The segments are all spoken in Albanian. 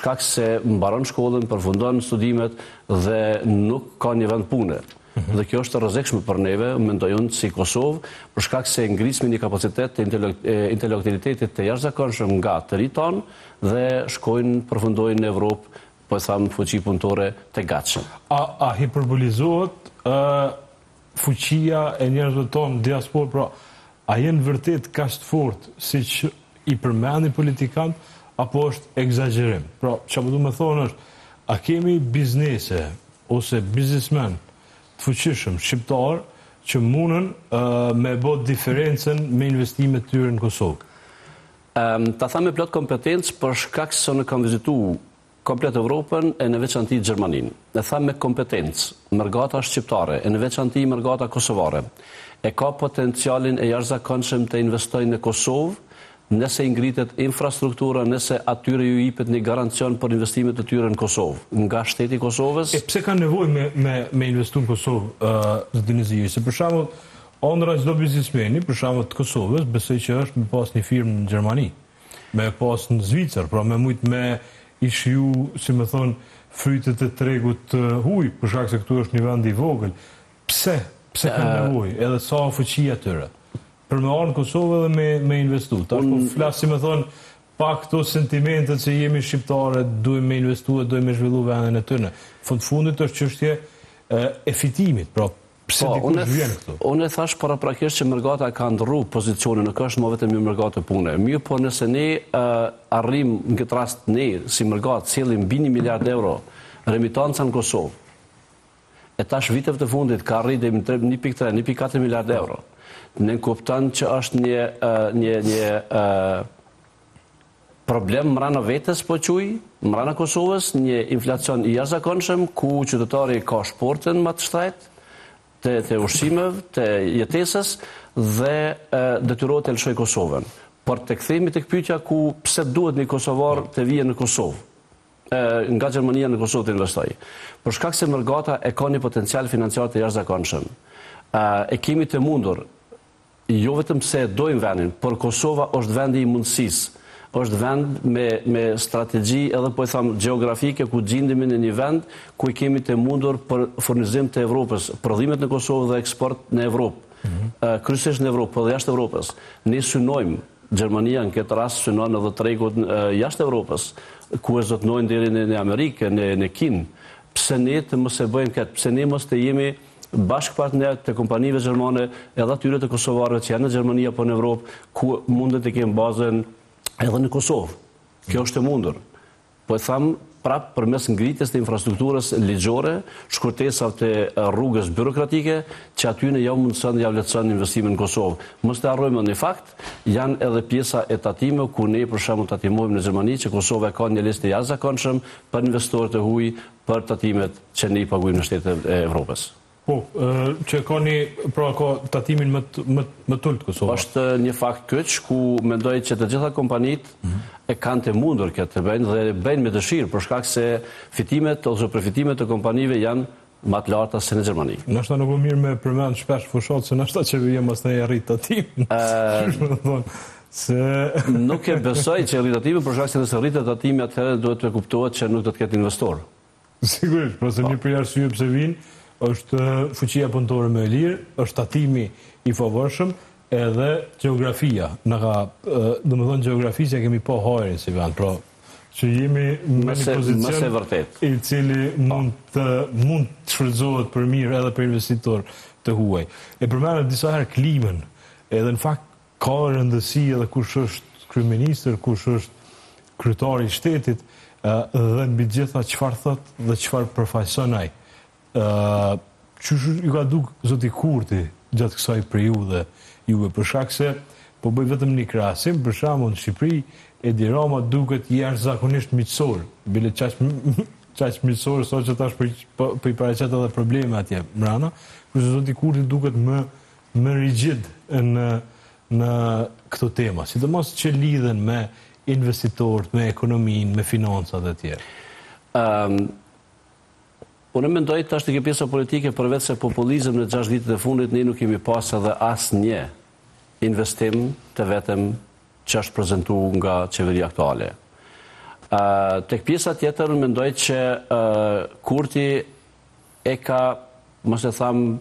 shkak se mbaron shkollën, përfundon studimet dhe nuk ka një vend pune. Dhe kjo është rrezikshme për neve, mendoj unë, si Kosovë, për shkak se ngrismi një kapacitet të intelektualitetit të jashtëzakonshëm nga të rinjt tonë dhe shkojnë, përfundojnë në Evropë, po e thamë fuqi punëtore të gatshëm. A hiperbolizohet fuqia e njerëzve tonë diasporë, pra a jenë vërtet kaq të fortë siç i përmendin politikanët, apo është egzagerim? Pra, çfarë do të thonë është, a kemi biznese ose biznesmen të fuqishëm shqiptar që mundën me bë diferencën me investimet tyre në Kosovë? Ta thamë me plot kompetencë për shkak se ne kam vizituar komplet Evropën e në veçanti Gjermaninë. E thamë me kompetencë, mërgata shqiptare, e në veçanti mërgata kosovare, e ka potencialin e jashtëzakonshëm të investojnë në Kosovë, nëse i ngritet infrastruktura, nëse atyre ju jepet një garancion për investimet e tyre në Kosovë, nga shteti i Kosovës. Pse ka nevojë me investu në Kosovë, Denizi? Se për shembull, ëndra çdo biznesmeni, për shembull të Kosovës, besoj që është me pas një firmë në Gjermani, me pas në Zvicër, pra me mujt me i shiju, si më thonë, frytet e tregut huj, për shkak se këtu është një vend i vogël. Pse ka nevojë, edhe sa fuqia tyre? Për me arë në Kosovë dhe me investu. Tash po flas, si më thonë, pak këto sentimentet që jemi shqiptare, duhem me investu e duhem me zhvillu vendin e tyre. Fundit është çështje e fitimit, pra pse dikush vjen këtu? Unë e thash paraprakisht që mërgata ka ndrru pozicionin, nuk është më vetëm një mërgatë pune. Mirë, po nëse ne arrim në këtë rast ne si mërgatë cillim mbi 1 miliard euro remitanca në Kosovë, e tash viteve të fundit ka arrit deri në 1.3, 1.4 miliard euro. Ne kupton që është një problem mrana vetes, po quj, mrana Kosovës, një inflacion i jashtëzakonshëm ku qytetari ka shportën më të shtrenjtë, të ushqimeve, të jetesës dhe detyrohet të lëshojë Kosovën. Por të kthehemi tek pyetja ku pse duhet një kosovar të vijë në Kosovë, nga Gjermania në Kosovë të investojë. Për shkak se mërgata e ka një potencial financiar të jashtëzakonshëm. E kemi të mundur, jo vetëm se dojmë vendin, por Kosova është vendi i mundësisë. Është vend me strategji edhe po e thamë gjeografike ku gjendemi në një vend ku i kemi të mundur për furnizim të Evropës, prodhimet në Kosovë dhe eksport në Evropë, kryesisht në Evropë, po dhe jashtë Evropës. Ne synojmë, Gjermania në këtë rast synon edhe tregut jashtë Evropës, ku e zotnojnë deri në Amerikë, në Kinë. Pse ne të mos e bëjmë këtë? Pse ne mos të jemi bashkë partner të kompanive gjermane edhe atyre të kosovarëve që janë në Gjermani apo në Evropë, ku mundet të kemë bazën edhe në Kosovë. Kjo është e mundur. Po e thamë prapë përmes ngritjes të infrastrukturës ligjore, shkurtesave të rrugës birokratike, që aty në jau mundësën ja vlerëson investimin në Kosovë. Mos të harrojmë në fakt, janë edhe pjesa e tatime ku ne për shembull tatimojmë në Gjermani, që Kosova ka një listë të jashtëzakonshëm për investorët e huaj për tatimet që ne i paguajmë në shtetet e Evropës. Po, që ka tatimin më tullt Kosova. Është një fakt kyç ku mendoj që të gjitha kompanitë e kanë të mundur këtë të bëjnë dhe bëjnë me dëshirë, për shkak se fitimet ose përfitimet të kompanive janë më të larta se në Gjermani. Nështë nuk më mirë me përmend shpesh fushat se nështë qeveria mos ne arrit tatimin. Nuk e besoj që arrit tatimin, për shkak se nëse arrit tatimin atëherë duhet të kuptohet që nuk do të ketë investor. Sigurisht, por se një prej arsyeve pse vinë është fuqia punëtore më e lirë, është tatimi i favorshëm, edhe gjeografia. Në ka, domethënë gjeografisë kemi po hajrin si vend, pra që jemi në një pozicion i cili mund të shfrytëzohet për mirë edhe për investitor të huaj. E përmendet disa herë klimën, edhe në fakt ka rëndësi edhe kush është kryeministër, kush është kryetari i shtetit, dhe mbi gjitha çfarë thot dhe çfarë përfaqëson ai. Që ju ka duk zoti Kurti gjatë kësaj periudhe juve, për shkak se po bëj vetëm një krahasim, për shembull në Shqipëri Edi Rama duket jashtëzakonisht miqësor, bile çaq miqësor sa që tash po i paraqet edhe probleme atje mbrana, kurse zoti Kurti duket më rigjid në këto tema, sidomos që lidhen me investitorët, me ekonominë, me financat e tjerë. Unë mendoj të është të pjesa politike përveç se populizëm në 6 vitet e fundit ne nuk kemi pas edhe asnjë investim të vetëm që është prezantuar nga qeveria aktuale. Tek pjesa tjetër, mendoj që Kurti e ka, mos e tham,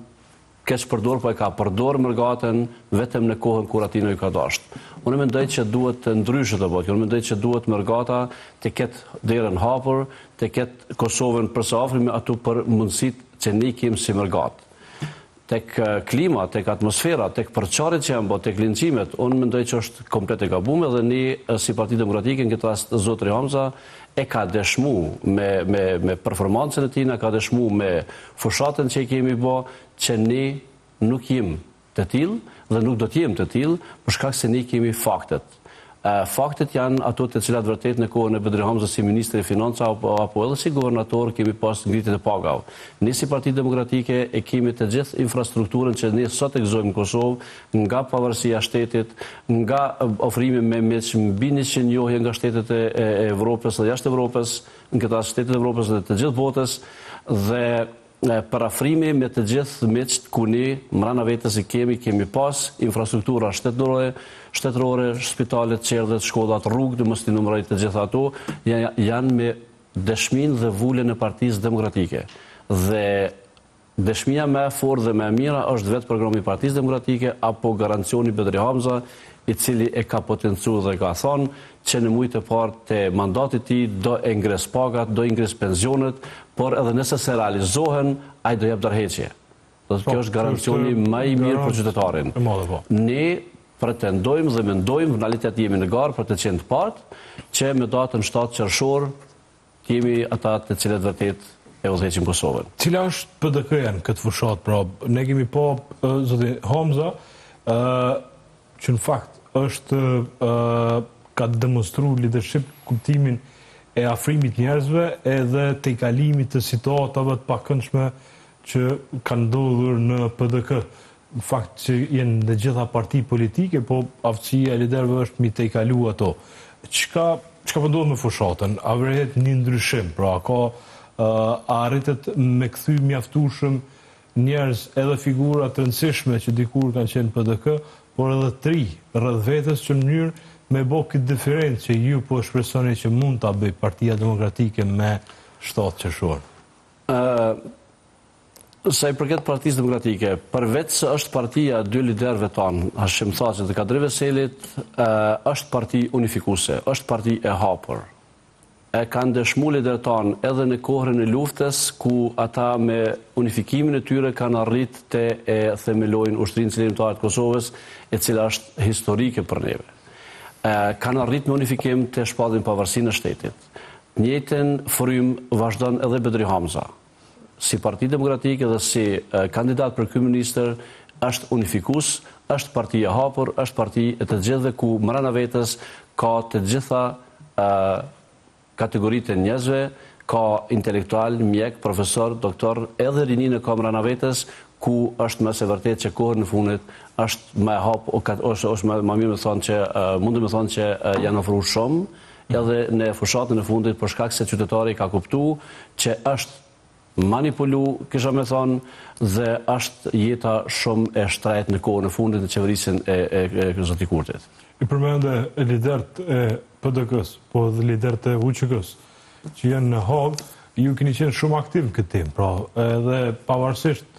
keq përdor, po e ka përdor mërgatën vetëm në kohën kur atij i ka dashur. Unë mendoj që duhet të ndryshë të bëhet. Unë mendoj që duhet mërgata të ketë derën hapur, të ketë Kosovën përse afër me ato për mundësitë që ne kemi si mërgatë. Tek klima, tek atmosfera, tek përçarjet që janë tek lincimet, unë mendoj që është komplet e gabuar dhe ne si Parti Demokratike, në këtë rast zotri Hamza, e ka dëshmu me performancën e tij, ka dëshmu me fushatën që i kemi bë, që ne nuk jemi të tillë dhe nuk do të jemi të tillë për shkak se ne kemi faktet. Faktet janë ato të cilat vërtet në kohën e Bedri Hamza si ministri i financave apo edhe si guvernator kemi pas ngritje të pagave. Ne si Parti Demokratike e kemi të gjithë infrastrukturën që ne sot e gëzojmë në Kosovë, nga pavarësia e shtetit, nga ofrimi me mbi 100 njohje nga shtetet e Evropës dhe jashtë Evropës, në këtë shtetet e Evropës dhe të gjithë botës, dhe parafrimi me të gjithë miqt ku ne mbrana vetes kemi pas infrastruktura shtetërore, spitalet, qerdhet, shkollat, rrugë, dhe mos t'i numëroj të gjitha ato, janë me dëshminë dhe vullën e Partisë Demokratike. Dhe dëshmia më e fortë dhe më e mira është vetë programi i Partisë Demokratike apo garancioni Bedri Hamza, i cili e ka potencuar dhe ka thonë që në muajt e parë të mandatit të tij do e ngres pagat, do i ngres pensionet, por edhe nëse se realizohen, ai do jep dorëheqje. Kjo është garancioni më i mirë për qytetarin. Ne pretendojmë dhe mendojmë, në realitet jemi në garë për të qenë të partë, që me datën 7 qershor jemi ata të cilët vërtet e udhëheqin Kosovën. Cila është PDK-ja në këtë fushat? Pra, ne kemi po zoti Hamza, që në fakt është ka demonstruar leadership, kuptimin e afrimit njerëzve edhe të i kalimit të situatave të pakëndshme që kanë ndodhur në PDK. Në fakt që jenë në gjitha parti politike, po aftësia e liderëve është mi të i kalu ato. Çka ndodh me fushatën? A vërtet një ndryshim? Pra, a arritet me kthy mjaftueshëm njerëz edhe figura të rëndësishme që dikur kanë qenë PDK, por edhe të ri rreth vetes që në mënyrë me bo këtë diferencë që ju po shpresoni që mund ta bëj Partia Demokratike me 7 qershor? Sa i përket Partisë Demokratike, përveç se është partia dy liderëve tanë, Hashim Thaçit dhe Kadri Veselit, është parti unifikuese, është parti e hapur. E kanë dëshmu liderët tanë edhe në kohën e luftës, ku ata me unifikimin e tyre kanë arrit të e themelojnë Ushtrinë Cëlimtare të Kosovës, e cila është historike për neve. Kanë arrit me unifikim të shpallin pavarësinë e shtetit. Njëjtën frym vazhdon edhe Bedri Hamza. Si Parti Demokratike dhe si kandidat për kryeministër është unifikues, është parti e hapur, është parti e të gjithëve ku mbrana vetes ka të gjitha kategoritë e njerëzve, ka intelektual, mjek, profesor, doktor, edhe rinin e ka mbrana vetes, ku është më së vërtet që kohën në fundit është më e hap, ose më mirë me thonë që mund të më thonë që janë ofruar shumë, edhe në fushatën e fundit për shkak se qytetari ka kuptuar që është manipulu, kisha me thonë, dhe është jeta shumë e shtrejt në kohën e fundit në qeverisjen e zoti Kurtit. I përmende liderët e PDK-s, po dhe liderët e UÇK-s, që janë në Hagë, ju keni qenë shumë aktiv këtë tim, pra edhe pavarësisht